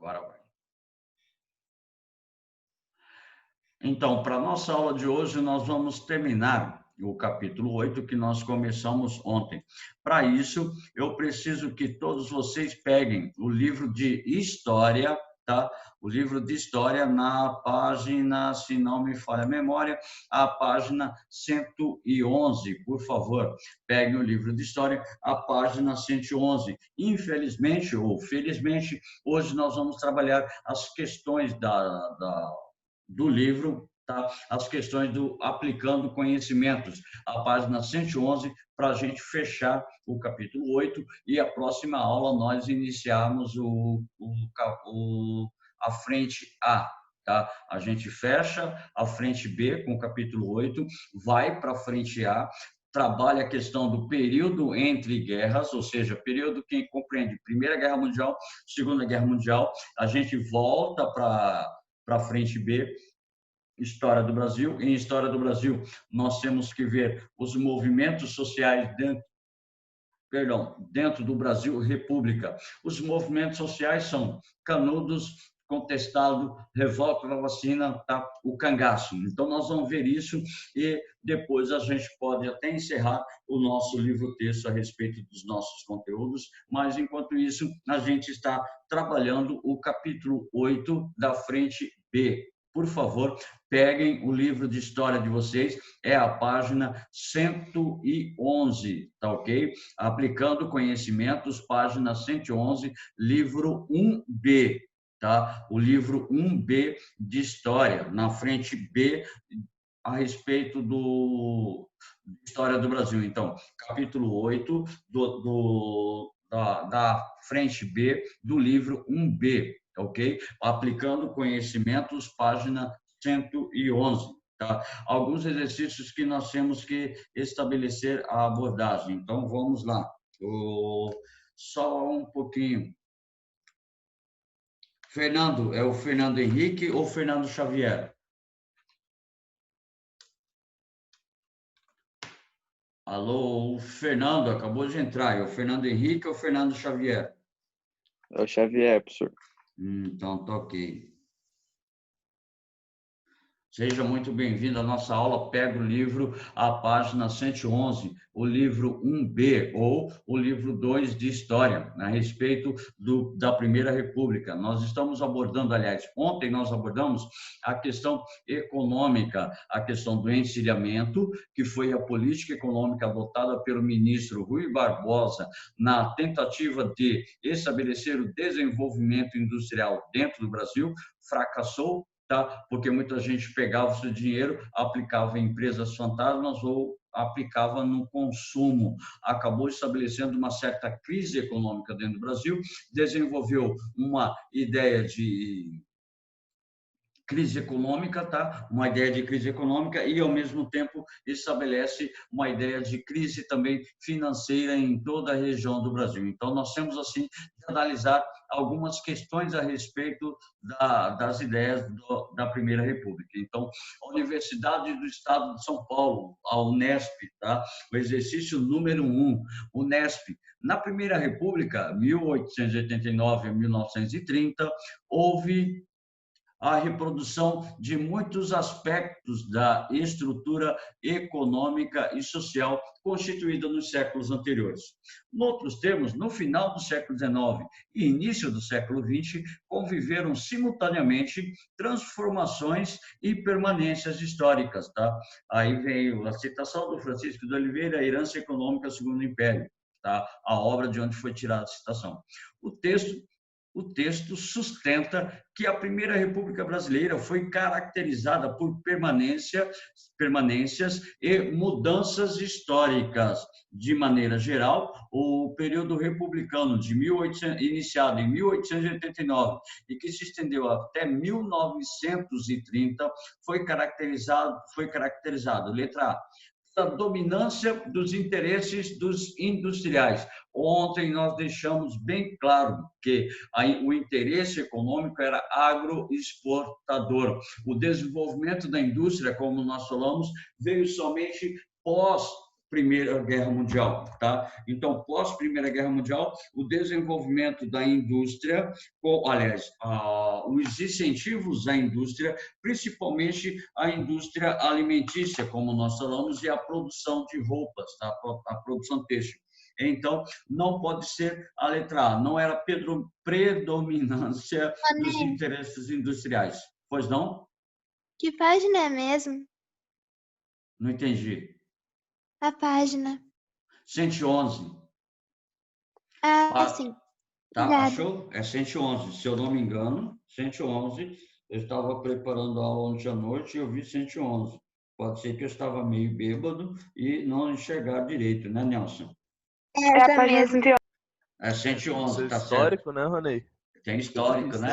Agora vai. Então, para a nossa aula de hoje, nós vamos terminar o capítulo 8 que nós começamos ontem. Para isso, eu preciso que todos vocês peguem o livro de História, tá? O livro de História na página, se não me falha a memória, a página 111, por favor. Peguem o livro de História, a página 111. Infelizmente ou felizmente, hoje nós vamos trabalhar as questões do livro, tá? As questões do aplicando conhecimentos, a página 111, para a gente fechar o capítulo 8 e a próxima aula nós iniciarmos a frente A. Tá? A gente fecha a frente B com o capítulo 8, vai para a frente A, trabalha a questão do período entre guerras, ou seja, período que compreende Primeira Guerra Mundial, Segunda Guerra Mundial, a gente volta para a frente B, História do Brasil. Em História do Brasil, nós temos que ver os movimentos sociais dentro do Brasil República. Os movimentos sociais são Canudos, Contestado, Revolta da Vacina, tá? O Cangaço. Então, nós vamos ver isso e depois a gente pode até encerrar o nosso livro-texto a respeito dos nossos conteúdos, mas, enquanto isso, a gente está trabalhando o capítulo 8 da frente B. Por favor, peguem o livro de história de vocês, é a página 111, tá ok? Aplicando Conhecimentos, página 111, livro 1B, tá? O livro 1B de História, na frente B, a respeito do História do Brasil. Então, capítulo 8 da frente B do livro 1B, ok? Aplicando Conhecimentos, página 111. Tá? Alguns exercícios que nós temos que estabelecer a abordagem. Então, vamos lá. Só um pouquinho. Fernando, é o Fernando Henrique ou Fernando Xavier? Alô, o Fernando acabou de entrar. É o Fernando Henrique ou o Fernando Xavier? É o Xavier, professor. Então, tá ok. Seja muito bem-vindo à nossa aula. Pega o livro, a página 111, o livro 1B, ou o livro 2 de História, a respeito da Primeira República. Nós estamos abordando, aliás, ontem nós abordamos a questão econômica, a questão do encilhamento, que foi a política econômica adotada pelo ministro Rui Barbosa na tentativa de estabelecer o desenvolvimento industrial dentro do Brasil, fracassou, tá? Porque muita gente pegava o seu dinheiro, aplicava em empresas fantasmas ou aplicava no consumo. Acabou estabelecendo uma certa crise econômica dentro do Brasil, desenvolveu uma ideia de crise econômica, tá? Uma ideia de crise econômica e, ao mesmo tempo, estabelece uma ideia de crise também financeira em toda a região do Brasil. Então, nós temos, assim, de analisar algumas questões a respeito das ideias da Primeira República. Então, a Universidade do Estado de São Paulo, a Unesp, tá? O exercício número 1, Unesp. Na Primeira República, 1889 a 1930, houve a reprodução de muitos aspectos da estrutura econômica e social constituída nos séculos anteriores. Em outros termos, no final do século XIX e início do século XX, conviveram simultaneamente transformações e permanências históricas. Tá? Aí veio a citação do Francisco de Oliveira, A Herança Econômica Segundo o Império, tá? A obra de onde foi tirada a citação. O texto sustenta que a Primeira República Brasileira foi caracterizada por permanências e mudanças históricas. De maneira geral, o período republicano iniciado em 1889 e que se estendeu até 1930 foi caracterizado, letra A, a dominância dos interesses dos industriais. Ontem nós deixamos bem claro que o interesse econômico era agroexportador. O desenvolvimento da indústria, como nós falamos, veio somente pós Primeira Guerra Mundial, tá? Então, pós Primeira Guerra Mundial, o desenvolvimento da indústria, aliás, os incentivos à indústria, principalmente a indústria alimentícia, como nós falamos, e a produção de roupas, tá? A produção têxtil. Então, não pode ser a letra A, não era predominância dos Ronei, interesses industriais. Pois não? que página é mesmo? Não entendi. A página. 111. Sim. Tá, Obrigada. achou? É 111, se eu não me engano, 111. Eu estava preparando a aula ontem à noite e eu vi 111. Pode ser que eu estava meio bêbado e não enxergar direito, né, Nelson? É essa mesmo. É 111, Seu tá certo. histórico, né, Ronei? Tem histórico, né?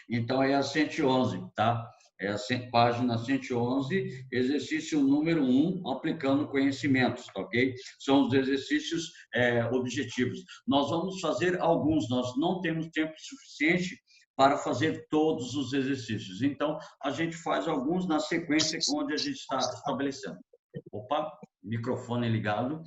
Então é a 111, tá? É a página 111, exercício número 1, aplicando conhecimentos, ok? São os exercícios objetivos. Nós vamos fazer alguns, nós não temos tempo suficiente para fazer todos os exercícios. Então, a gente faz alguns na sequência onde a gente está estabelecendo. Opa, microfone ligado.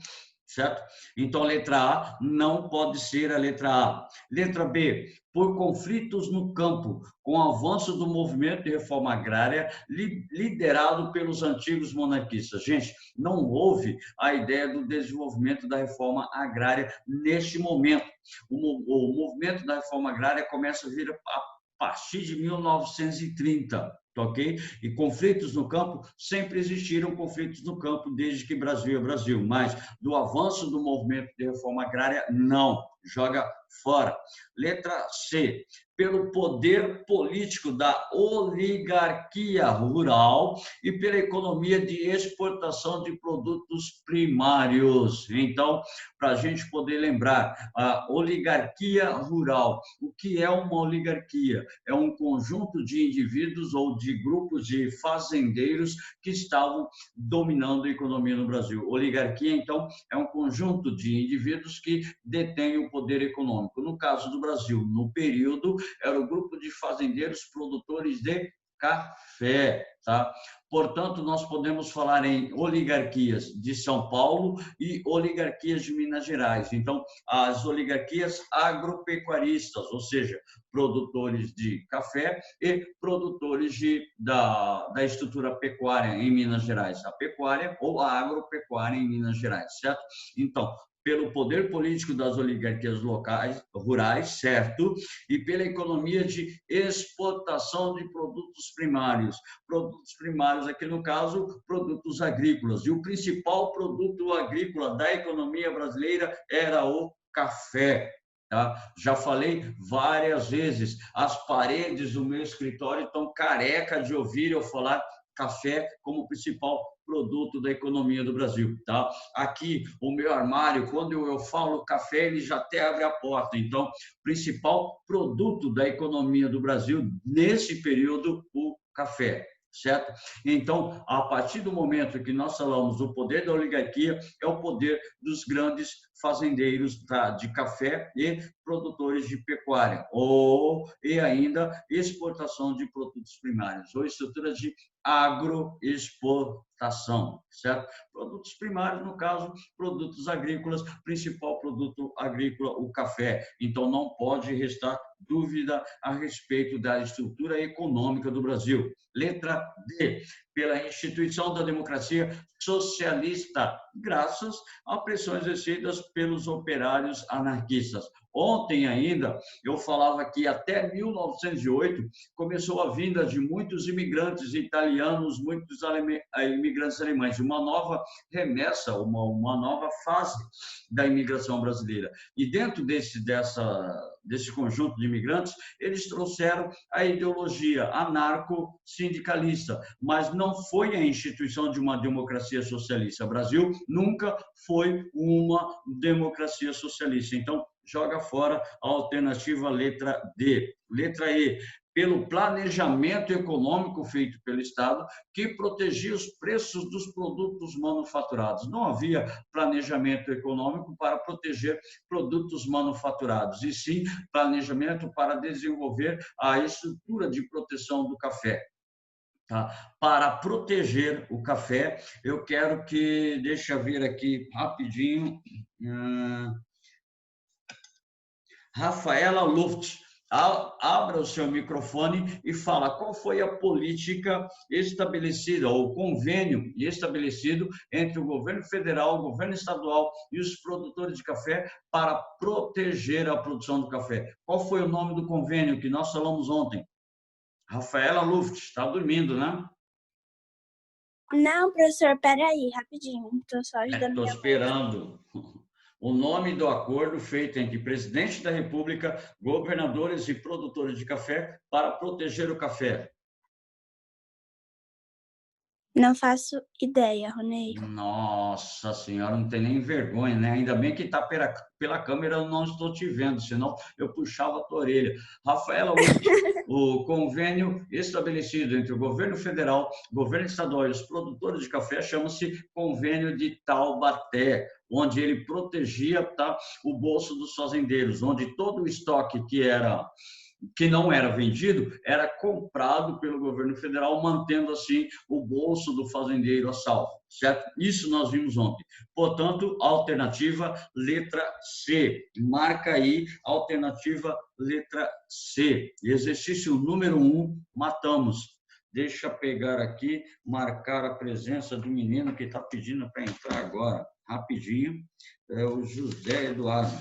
Certo? Então, a letra A não pode ser a letra A. Letra B, por conflitos no campo, com o avanço do movimento de reforma agrária liderado pelos antigos monarquistas. Gente, não houve a ideia do desenvolvimento da reforma agrária neste momento. O movimento da reforma agrária começa a vir a partir de 1930. Ok? E conflitos no campo, sempre existiram conflitos no campo desde que Brasil é Brasil, mas do avanço do movimento de reforma agrária, não, joga fora. Letra C, pelo poder político da oligarquia rural e pela economia de exportação de produtos primários. Então, para a gente poder lembrar, a oligarquia rural, o que é uma oligarquia? É um conjunto de indivíduos ou de grupos de fazendeiros que estavam dominando a economia no Brasil. Oligarquia, então, é um conjunto de indivíduos que detêm o poder econômico. No caso do Brasil, no período, era o grupo de fazendeiros produtores de café, tá? Portanto, nós podemos falar em oligarquias de São Paulo e oligarquias de Minas Gerais. Então, as oligarquias agropecuaristas, ou seja, produtores de café e produtores da estrutura pecuária em Minas Gerais, a pecuária ou a agropecuária em Minas Gerais, certo? Então, pelo poder político das oligarquias locais, rurais, certo? E pela economia de exportação de produtos primários. Produtos primários, aqui no caso, produtos agrícolas. E o principal produto agrícola da economia brasileira era o café. Tá? Já falei várias vezes, as paredes do meu escritório estão careca de ouvir eu falar café como principal produto da economia do Brasil, tá? Aqui, o meu armário, quando eu falo café, ele já até abre a porta. Então, principal produto da economia do Brasil, nesse período, o café, certo? Então, a partir do momento que nós falamos do poder da oligarquia, é o poder dos grandes fazendeiros de café e produtores de pecuária, e ainda exportação de produtos primários, ou estrutura de agroexportação, certo? Produtos primários, no caso, produtos agrícolas, principal produto agrícola, o café. Então, não pode restar dúvida a respeito da estrutura econômica do Brasil. Letra D, pela instituição da democracia socialista, graças a pressões exercidas pelos operários anarquistas. Ontem ainda, eu falava que até 1908 começou a vinda de muitos imigrantes italianos, muitos imigrantes alemães, uma nova remessa, uma nova fase da imigração brasileira. E dentro desse conjunto de imigrantes, eles trouxeram a ideologia anarco-sindicalista, mas não foi a instituição de uma democracia socialista. O Brasil nunca foi uma democracia socialista. Então, joga fora a alternativa letra D. Letra E, pelo planejamento econômico feito pelo Estado, que protegia os preços dos produtos manufaturados. Não havia planejamento econômico para proteger produtos manufaturados, e sim planejamento para desenvolver a estrutura de proteção do café. tá? Para proteger o café, eu quero que, deixa eu ver aqui rapidinho, Rafaela Luft, abra o seu microfone e fala qual foi a política estabelecida, ou o convênio estabelecido entre o governo federal, o governo estadual e os produtores de café para proteger a produção do café. Qual foi o nome do convênio que nós falamos ontem? Rafaela Luft, está dormindo, né? Não, professor, peraí, rapidinho. Estou só ajudando Estou minha mãe. esperando. O nome do acordo feito entre presidente da República, governadores e produtores de café para proteger o café. Não faço ideia, Ronei. Nossa senhora, não tem nem vergonha, né? Ainda bem que está pela câmera, eu não estou te vendo, senão eu puxava a tua orelha. Rafaela, o convênio estabelecido entre o governo federal, o governo estadual e os produtores de café chama-se Convênio de Taubaté, onde ele protegia, tá, o bolso dos fazendeiros, onde todo o estoque que não era vendido, era comprado pelo governo federal, mantendo assim o bolso do fazendeiro a salvo, certo? Isso nós vimos ontem. Portanto, alternativa letra C. Marca aí, alternativa letra C. Exercício número 1, matamos. Deixa eu pegar aqui, marcar a presença do menino que está pedindo para entrar agora. Rapidinho, é o José Eduardo.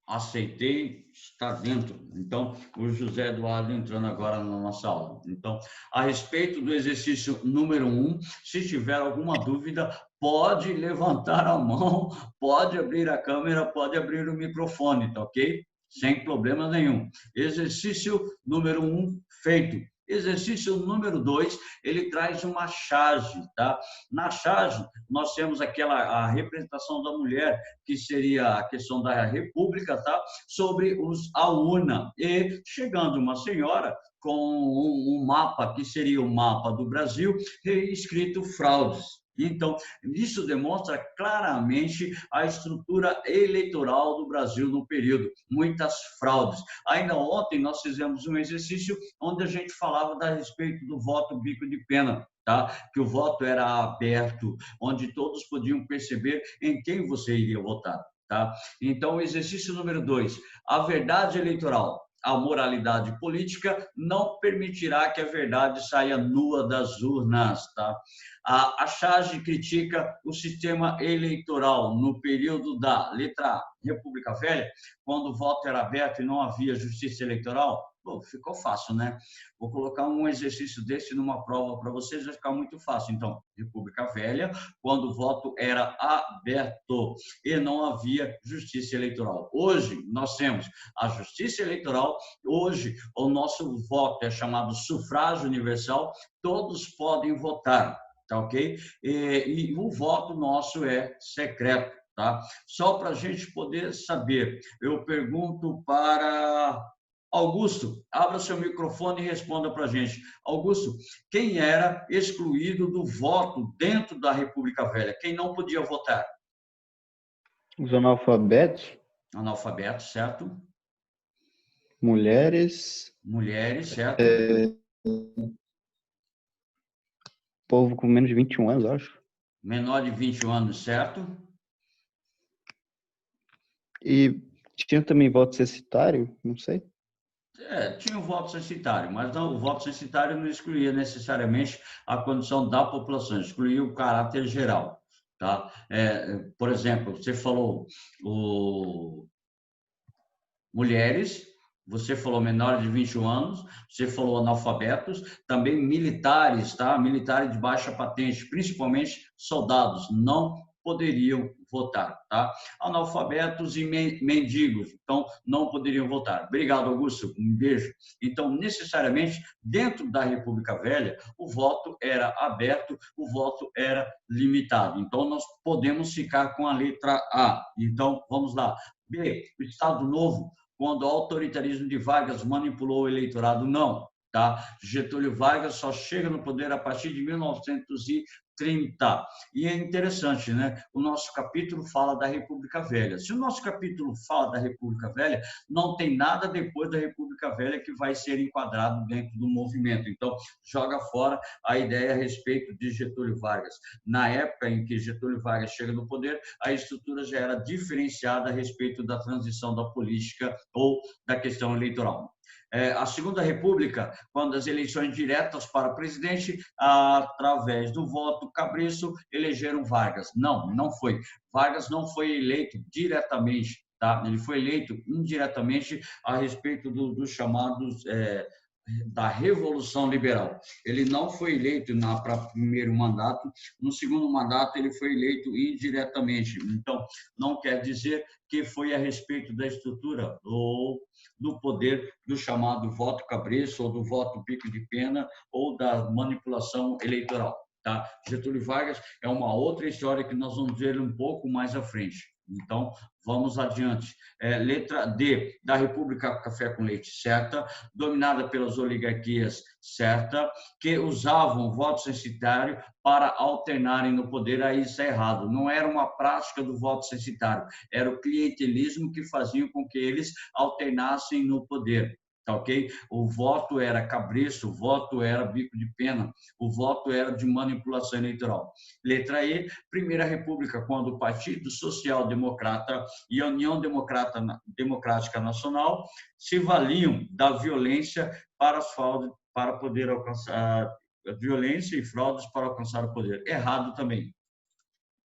Aceitei, está dentro. Então, o José Eduardo entrando agora na nossa aula. Então, a respeito do exercício número 1, se tiver alguma dúvida, pode levantar a mão, pode abrir a câmera, pode abrir o microfone, tá ok? Sem problema nenhum. Exercício número 1 feito. Exercício número 2, ele traz uma charge, tá? Na charge, nós temos a representação da mulher, que seria a questão da República, tá? Sobre a urna. E chegando uma senhora com um mapa, que seria o mapa do Brasil, escrito fraudes. Então, isso demonstra claramente a estrutura eleitoral do Brasil no período, muitas fraudes. Ainda ontem nós fizemos um exercício onde a gente falava a respeito do voto bico de pena, tá? Que o voto era aberto, onde todos podiam perceber em quem você iria votar, tá? Então, o exercício número 2, a verdade eleitoral. A moralidade política não permitirá que a verdade saia nua das urnas, tá? A charge critica o sistema eleitoral no período da letra A, República Velha, quando o voto era aberto e não havia justiça eleitoral. Pô, ficou fácil, né? Vou colocar um exercício desse numa prova para vocês, vai ficar muito fácil. Então, República Velha, quando o voto era aberto e não havia justiça eleitoral. Hoje, nós temos a justiça eleitoral. Hoje, o nosso voto é chamado sufrágio universal. Todos podem votar, tá ok? E o voto nosso é secreto, tá? Só para a gente poder saber, eu pergunto para Augusto, abra seu microfone e responda para a gente. Augusto, quem era excluído do voto dentro da República Velha? Quem não podia votar? Os analfabetos. Analfabetos, certo? Mulheres. Mulheres, certo? Povo com menos de 21 anos, acho. Menor de 21 anos, certo? E tinha também voto censitário, não sei. Tinha o voto censitário, mas não, o voto censitário não excluía necessariamente a condição da população, excluía o caráter geral, tá? Por exemplo, você falou mulheres, você falou menores de 21 anos, você falou analfabetos, também militares, tá? Militares de baixa patente, principalmente soldados, não poderiam votar, tá? Analfabetos e mendigos, então não poderiam votar. Obrigado, Augusto, um beijo. Então, necessariamente, dentro da República Velha, o voto era aberto, o voto era limitado. Então, nós podemos ficar com a letra A. Então, vamos lá. B, o Estado Novo, quando o autoritarismo de Vargas manipulou o eleitorado, não. Tá? Getúlio Vargas só chega no poder a partir de 1930 30. E é interessante, né? O nosso capítulo fala da República Velha. Se o nosso capítulo fala da República Velha, não tem nada depois da República Velha que vai ser enquadrado dentro do movimento. Então, joga fora a ideia a respeito de Getúlio Vargas. Na época em que Getúlio Vargas chega no poder, a estrutura já era diferenciada a respeito da transição da política ou da questão eleitoral. A Segunda República, quando as eleições diretas para presidente, através do voto cabresto, elegeram Vargas. Não foi. Vargas não foi eleito diretamente, tá? Ele foi eleito indiretamente a respeito dos chamados da Revolução Liberal. Ele não foi eleito para primeiro mandato, no segundo mandato ele foi eleito indiretamente. Então, não quer dizer que foi a respeito da estrutura ou do poder do chamado voto cabresto ou do voto pico de pena ou da manipulação eleitoral. Tá? Getúlio Vargas é uma outra história que nós vamos ver um pouco mais à frente. Então, vamos adiante. Letra D, da República Café com Leite, certa, dominada pelas oligarquias, certa, que usavam o voto censitário para alternarem no poder. Aí isso é errado. Não era uma prática do voto censitário, era o clientelismo que fazia com que eles alternassem no poder. Tá, ok? O voto era cabresto, o voto era bico de pena, o voto era de manipulação eleitoral. Letra E, Primeira República, quando o Partido Social Democrata e a União Democrática Nacional se valiam da violência para poder alcançar a violência e fraudes para alcançar o poder. Errado também.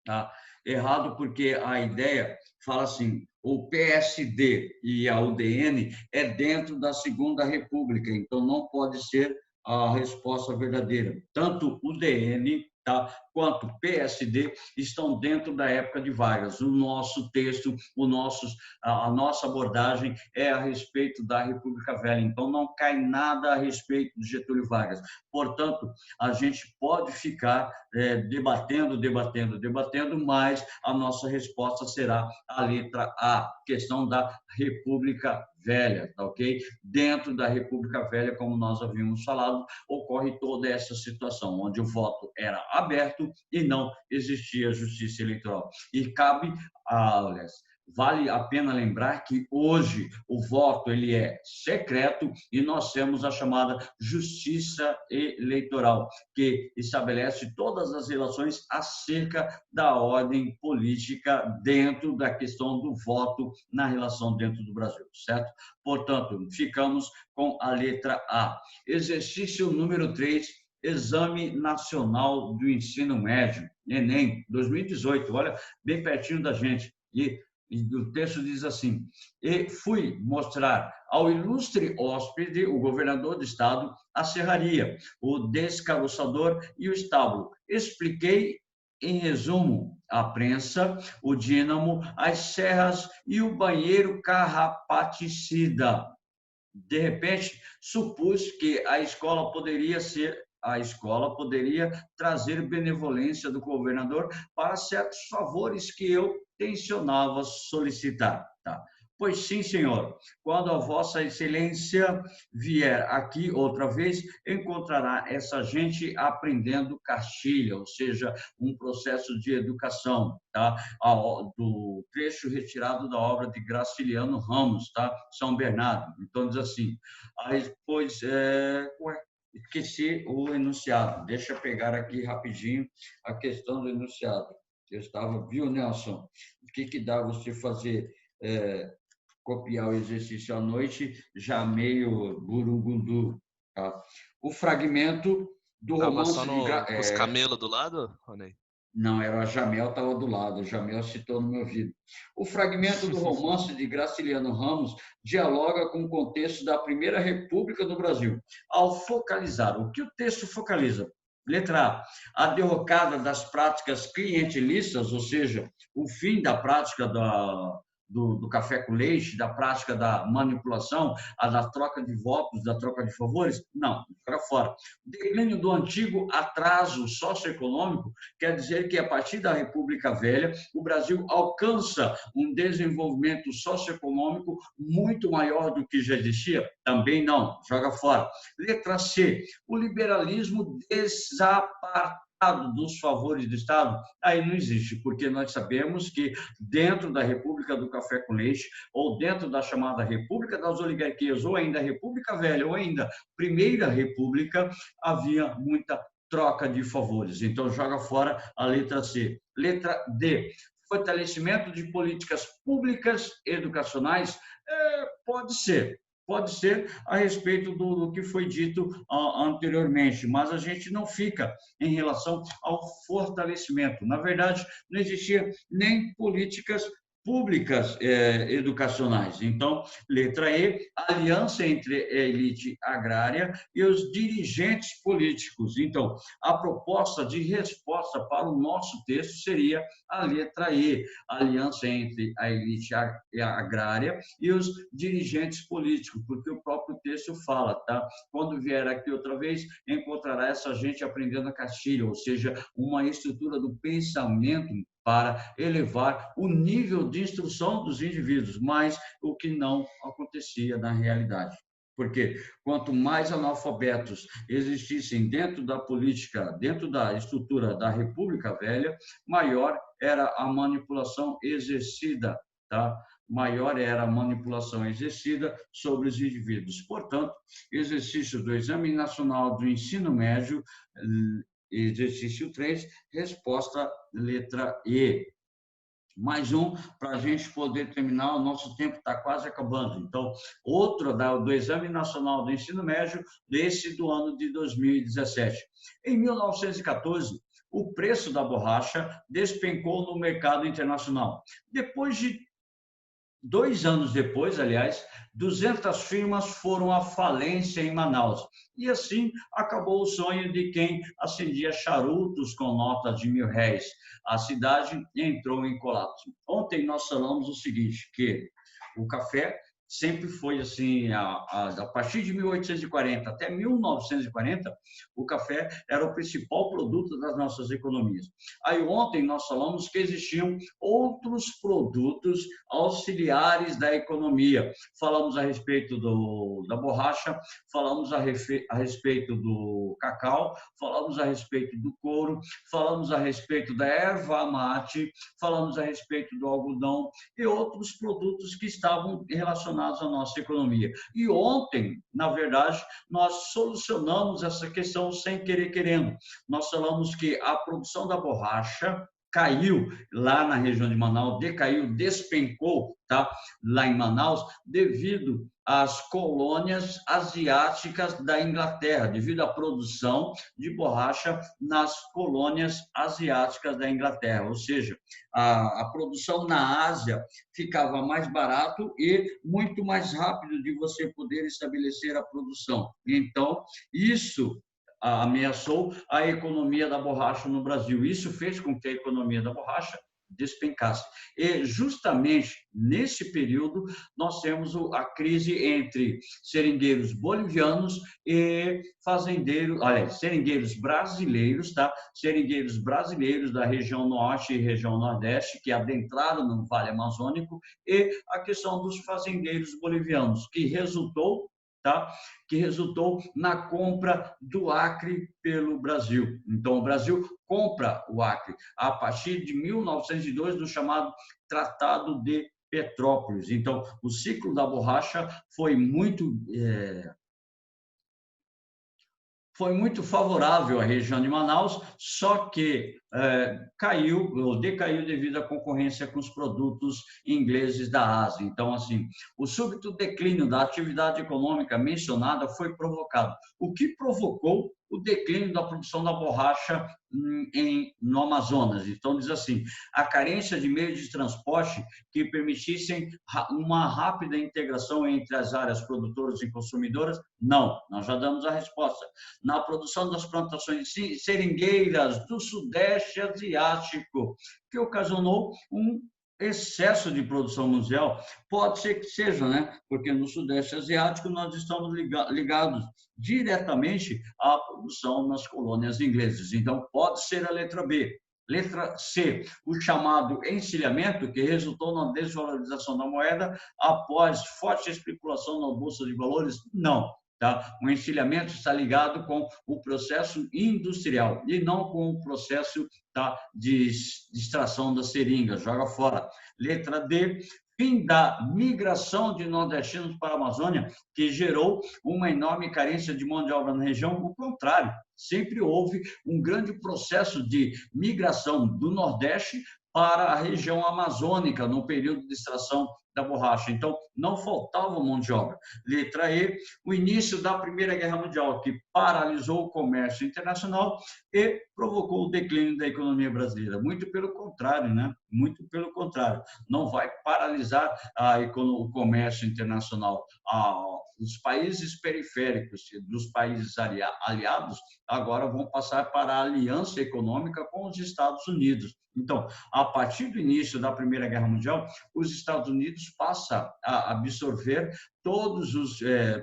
Tá? Errado porque a ideia fala assim, o PSD e a UDN é dentro da Segunda República, então não pode ser a resposta verdadeira. Tanto o UDN, tá, quanto o PSD estão dentro da época de Vargas. O nosso texto, a nossa abordagem é a respeito da República Velha, então não cai nada a respeito de Getúlio Vargas. Portanto, a gente pode ficar debatendo, mas a nossa resposta será a letra A, questão da República Velha, tá ok? Dentro da República Velha, como nós havíamos falado, ocorre toda essa situação, onde o voto era aberto e não existia justiça eleitoral. E vale a pena lembrar que hoje o voto ele é secreto e nós temos a chamada justiça eleitoral, que estabelece todas as relações acerca da ordem política dentro da questão do voto na relação dentro do Brasil, certo? Portanto, ficamos com a letra A. Exercício número 3, Exame Nacional do Ensino Médio, Enem, 2018, olha, bem pertinho da gente. E o texto diz assim, e fui mostrar ao ilustre hóspede, o governador do estado, a serraria, o descaroçador e o estábulo. Expliquei, em resumo, a prensa, o dínamo, as serras e o banheiro carrapaticida. De repente, supus que a escola poderia trazer benevolência do governador para certos favores que eu tensionava solicitar. Tá? Pois sim, senhor, quando a vossa excelência vier aqui outra vez, encontrará essa gente aprendendo cartilha, ou seja, um processo de educação, tá? Do trecho retirado da obra de Graciliano Ramos, tá? São Bernardo. Então, diz assim, aí, pois, esqueci o enunciado. Deixa eu pegar aqui rapidinho a questão do enunciado. Viu, Nelson? O que dá você fazer, copiar o exercício à noite, já meio burungundu. Tá? O fragmento do romance só de... os camelos do lado, Rony? Não, era a Jamel, estava do lado. A Jamel citou no meu ouvido. O fragmento do romance de Graciliano Ramos dialoga com o contexto da Primeira República do Brasil. Ao focalizar, o que o texto focaliza? Letra A, a derrocada das práticas clientelistas, ou seja, o fim da prática do café com leite, da prática da manipulação, da troca de votos, da troca de favores? Não, para fora. O declínio do antigo atraso socioeconômico quer dizer que, a partir da República Velha, o Brasil alcança um desenvolvimento socioeconômico muito maior do que já existia? Também não, joga fora. Letra C, o liberalismo dos favores do Estado, aí não existe, porque nós sabemos que dentro da República do Café com Leite, ou dentro da chamada República das Oligarquias, ou ainda República Velha, ou ainda Primeira República, havia muita troca de favores. Então, joga fora a letra C. Letra D, fortalecimento de políticas públicas educacionais, pode ser a respeito do que foi dito anteriormente, mas a gente não fica em relação ao fortalecimento. Na verdade, não existia nem políticas públicas educacionais. Então, letra E, aliança entre a elite agrária e os dirigentes políticos. Então, a proposta de resposta para o nosso texto seria a letra E, aliança entre a elite agrária e os dirigentes políticos, porque o próprio texto fala, tá? Quando vier aqui outra vez, encontrará essa gente aprendendo a Castilho, ou seja, uma estrutura do pensamento para elevar o nível de instrução dos indivíduos, mas o que não acontecia na realidade. Porque quanto mais analfabetos existissem dentro da política, dentro da estrutura da República Velha, maior era a manipulação exercida, tá? Maior era a manipulação exercida sobre os indivíduos. Portanto, exercício do Exame Nacional do Ensino Médio, exercício 3, resposta letra E. Mais um para a gente poder terminar, o nosso tempo está quase acabando. Então, outro do Exame Nacional do Ensino Médio, desse do ano de 2017. Em 1914, o preço da borracha despencou no mercado internacional. Depois de 2 anos depois, aliás, 200 firmas foram à falência em Manaus. E assim acabou o sonho de quem acendia charutos com notas de R$1.000. A cidade entrou em colapso. Ontem nós falamos o seguinte, que o café sempre foi assim, a partir de 1840 até 1940, o café era o principal produto das nossas economias. Aí ontem nós falamos que existiam outros produtos auxiliares da economia. Falamos a respeito da borracha, falamos a respeito do cacau, falamos a respeito do couro, falamos a respeito da erva mate, falamos a respeito do algodão e outros produtos que estavam relacionados à nossa economia. E ontem, na verdade, nós solucionamos essa questão sem querer querendo. Nós falamos que a produção da borracha caiu lá na região de Manaus, decaiu, despencou, tá? Lá em Manaus, devido às colônias asiáticas da Inglaterra, devido à produção de borracha nas colônias asiáticas da Inglaterra, ou seja, a produção na Ásia ficava mais barato e muito mais rápido de você poder estabelecer a produção. Então, isso ameaçou a economia da borracha no Brasil. Isso fez com que a economia da borracha despencasse. E justamente nesse período nós temos a crise entre seringueiros bolivianos e seringueiros brasileiros, tá? Seringueiros brasileiros da região norte e região nordeste que adentraram no Vale Amazônico e a questão dos fazendeiros bolivianos, que resultou na compra do Acre pelo Brasil. Então, o Brasil compra o Acre a partir de 1902, do chamado Tratado de Petrópolis. Então, o ciclo da borracha foi muito favorável à região de Manaus, só que decaiu devido à concorrência com os produtos ingleses da Ásia. Então, assim, o súbito declínio da atividade econômica mencionada foi provocado. O que provocou o declínio da produção da borracha no Amazonas? Então, diz assim, a carência de meios de transporte que permitissem uma rápida integração entre as áreas produtoras e consumidoras? Não, nós já damos a resposta. Na produção das plantações seringueiras do Sudeste Asiático, que ocasionou um excesso de produção mundial. Pode ser que seja, né? Porque no Sudeste Asiático nós estamos ligados diretamente à produção nas colônias inglesas. Então, pode ser a letra B. Letra C, o chamado encilhamento, que resultou na desvalorização da moeda após forte especulação na Bolsa de Valores? Não. Tá? O encilhamento está ligado com o processo industrial e não com o processo, tá, de extração da seringa. Joga fora. Letra D, fim da migração de nordestinos para a Amazônia, que gerou uma enorme carência de mão de obra na região. O contrário, sempre houve um grande processo de migração do Nordeste para a região amazônica no período de extração da borracha. Então, não faltava mão de obra. Letra E, o início da Primeira Guerra Mundial, que paralisou o comércio internacional e provocou o declínio da economia brasileira. Muito pelo contrário, né? Muito pelo contrário. Não vai paralisar o comércio internacional. Os países periféricos dos países aliados agora vão passar para a aliança econômica com os Estados Unidos. Então, a partir do início da Primeira Guerra Mundial, os Estados Unidos passam a absorver todos os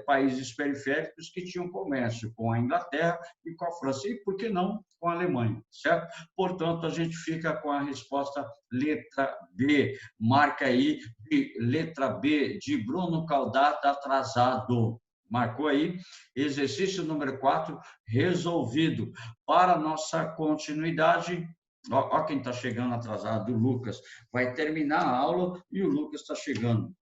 países periféricos que tinham comércio com a Inglaterra e com a França, e, por que não, com a Alemanha, certo? Portanto, a gente fica com a resposta letra B. Marca aí, letra B, de Bruno Caldato, atrasado. Marcou aí? Exercício número 4, resolvido. Para nossa continuidade, ó quem está chegando atrasado, o Lucas. Vai terminar a aula e o Lucas está chegando.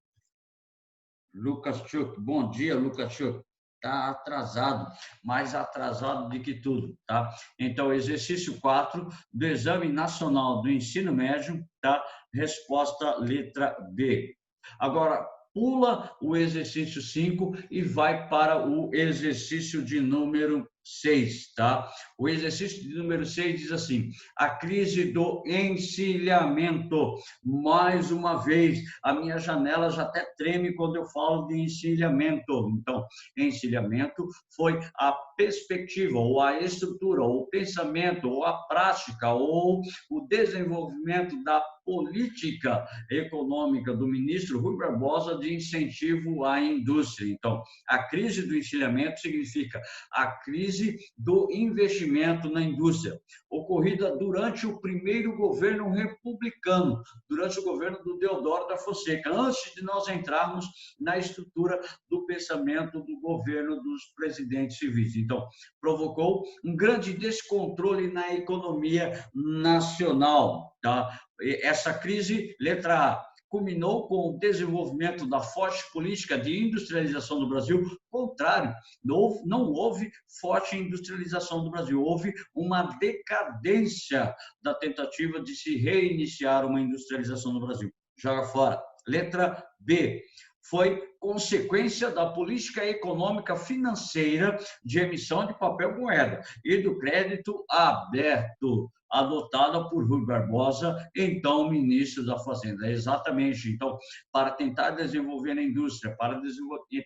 Lucas Chuk, bom dia, Lucas Chuk. Está atrasado, mais atrasado do que tudo, tá? Então, exercício 4 do Exame Nacional do Ensino Médio, tá? Resposta letra B. Agora, pula o exercício 5 e vai para o exercício de número 6, tá? O exercício de número 6 diz assim: a crise do encilhamento. Mais uma vez, a minha janela já até treme quando eu falo de encilhamento. Então, encilhamento foi a perspectiva, ou a estrutura, ou o pensamento, ou a prática, ou o desenvolvimento da política econômica do ministro Rui Barbosa de incentivo à indústria. Então, a crise do encilhamento significa a crise do investimento na indústria, ocorrida durante o primeiro governo republicano, durante o governo do Deodoro da Fonseca, antes de nós entrarmos na estrutura do pensamento do governo dos presidentes civis. Então, provocou um grande descontrole na economia nacional, tá? Essa crise, letra A, culminou com o desenvolvimento da forte política de industrialização do Brasil. Contrário, não houve forte industrialização do Brasil, houve uma decadência da tentativa de se reiniciar uma industrialização no Brasil. Joga fora. Letra B, foi consequência da política econômica financeira de emissão de papel moeda e do crédito aberto, adotada por Rui Barbosa, então ministro da Fazenda. Exatamente. Então, para tentar desenvolver a indústria, para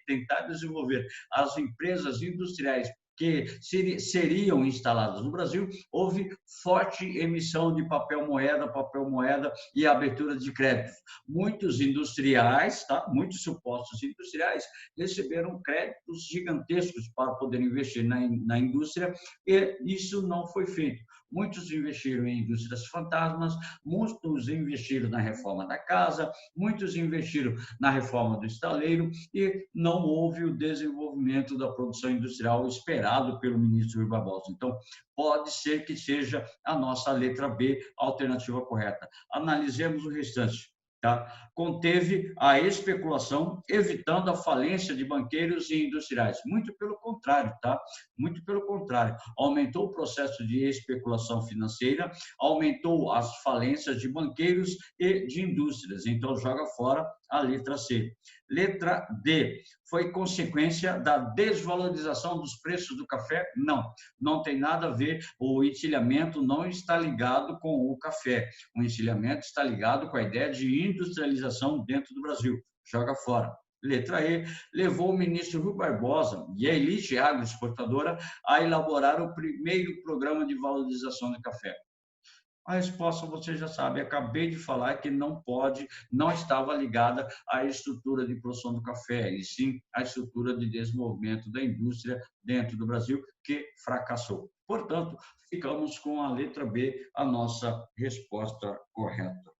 tentar desenvolver as empresas industriais que seriam instaladas no Brasil, houve forte emissão de papel moeda e abertura de créditos. Muitos industriais, tá? Muitos supostos industriais receberam créditos gigantescos para poder investir na indústria, e isso não foi feito. Muitos investiram em indústrias fantasmas, muitos investiram na reforma da casa, muitos investiram na reforma do estaleiro, e não houve o desenvolvimento da produção industrial esperado pelo ministro Rui Barbosa. Então, pode ser que seja a nossa letra B a alternativa correta. Analisemos o restante. Tá? Conteve a especulação, evitando a falência de banqueiros e industriais. Muito pelo contrário, tá? Muito pelo contrário. Aumentou o processo de especulação financeira, aumentou as falências de banqueiros e de indústrias. Então, joga fora a letra C. Letra D, foi consequência da desvalorização dos preços do café? Não, não tem nada a ver. O encilhamento não está ligado com o café. O encilhamento está ligado com a ideia de industrialização dentro do Brasil. Joga fora. Letra E, levou o ministro Rui Barbosa e a elite agroexportadora a elaborar o primeiro programa de valorização do café. A resposta você já sabe, acabei de falar que não estava ligada à estrutura de produção do café, e sim à estrutura de desenvolvimento da indústria dentro do Brasil, que fracassou. Portanto, ficamos com a letra B, a nossa resposta correta.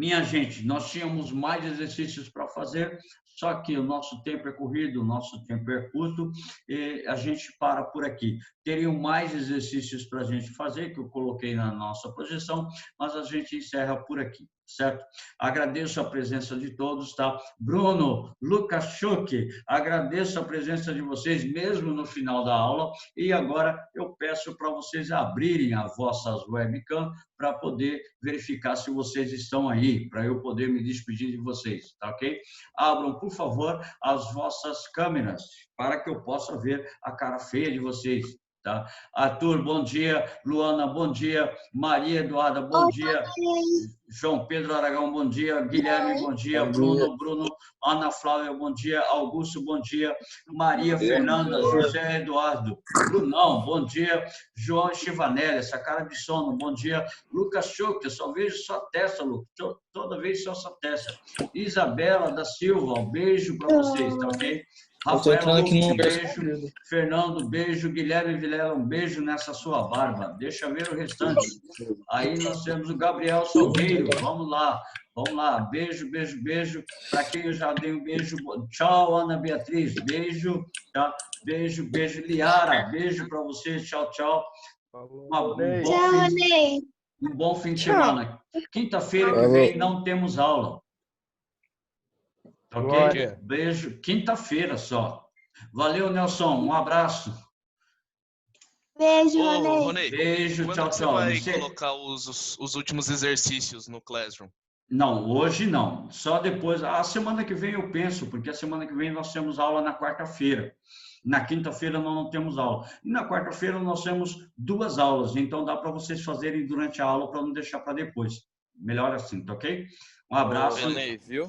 Minha gente, nós tínhamos mais exercícios para fazer, só que o nosso tempo é corrido, o nosso tempo é curto, e a gente para por aqui. Teriam mais exercícios para a gente fazer, que eu coloquei na nossa projeção, mas a gente encerra por aqui, certo? Agradeço a presença de todos, tá? Bruno, Lucas Schuch, agradeço a presença de vocês, mesmo no final da aula, e agora eu peço para vocês abrirem as vossas webcam para poder verificar se vocês estão aí, para eu poder me despedir de vocês, tá ok? Abram, por favor, as vossas câmeras, para que eu possa ver a cara feia de vocês, tá? Arthur, bom dia. Luana, bom dia. Maria Eduarda, bom dia. João Pedro Aragão, bom dia. Guilherme, bom dia. Bruno, Ana Flávia, bom dia. Augusto, bom dia. Maria Fernanda, José Eduardo, Brunão, bom dia. João Chivanelli, essa cara de sono, bom dia. Lucas Schuch, eu só vejo sua testa, Lucas. Toda vez só sua testa. Isabela da Silva, um beijo para vocês, tá ok? Rafael, um beijo. Fernando, beijo. Guilherme Vilela, um beijo nessa sua barba. Deixa eu ver o restante. Aí nós temos o Gabriel Salgueiro. Vamos lá. Vamos lá. Beijo, beijo, beijo. Para quem eu já dei um beijo. Tchau, Ana Beatriz. Beijo. Tá? Beijo, beijo. Liara, beijo para você. Tchau, tchau. Um bom fim de semana. Quinta-feira que vem não temos aula. Ok? Beijo. Quinta-feira só. Valeu, Nelson. Um abraço. Beijo, Ô, Ronei. Beijo, quando tchau, que tchau. Você vai colocar os últimos exercícios no Classroom? Não, hoje não. Só depois. A semana que vem eu penso, porque a semana que vem nós temos aula na quarta-feira. Na quinta-feira nós não temos aula. E na quarta-feira nós temos 2 aulas. Então dá para vocês fazerem durante a aula para não deixar para depois. Melhor assim, tá ok? Um abraço. Viu?